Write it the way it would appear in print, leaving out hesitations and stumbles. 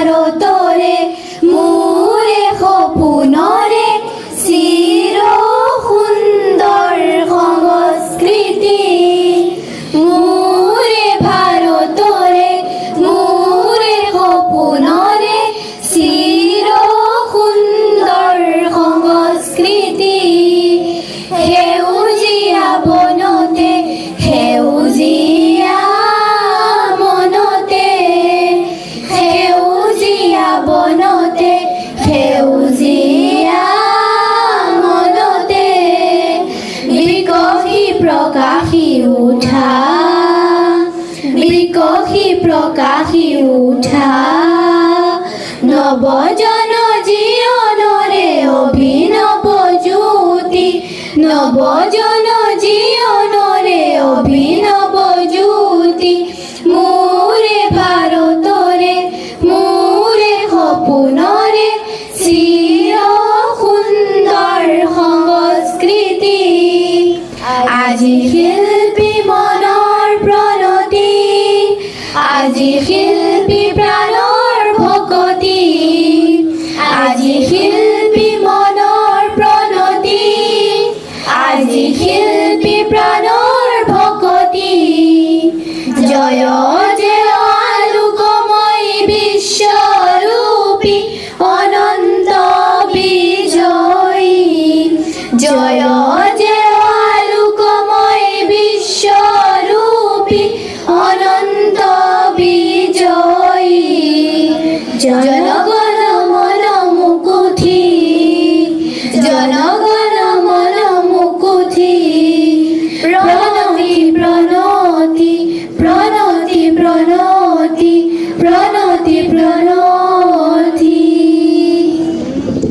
ভাৰতৰে মোৰে সপোনৰে চিৰ সুন্দৰ সংস্কৃতি। মোৰে ভাৰতৰে মোৰে সপোনৰে চিৰ সুন্দৰ সংস্কৃতি। সেউজীয়া বনতে সেউজীয়া মনতে, সেউজীয়া বনতে সেউজীয়া মনতে বিকশি প্ৰকাশি উঠা, বিকশি প্ৰকাশি উঠা নৱজন জীৱনৰে অভিনৱ জ্যোতি, নৱজন জীৱনৰে অভিনৱ জ্যোতি। মোৰে ভাৰতৰে মোৰে সপোনৰে চিৰ সুন্দৰ সংস্কৃতি। আজি শিল্পী মনৰ প্ৰণতি, আজি শিল্পী প্ৰাণৰ ভকতি, আজি শিল্পী মনৰ প্ৰণতি, আজি শিল্পী প্ৰাণৰ ভকতি। জয় জয় আলোকময় বিশ্বৰূপী অনন্ত বিজয়ী, জয় জয় আলোকময় বিশ্বৰূপী অনন্ত বিজয়ী। জয়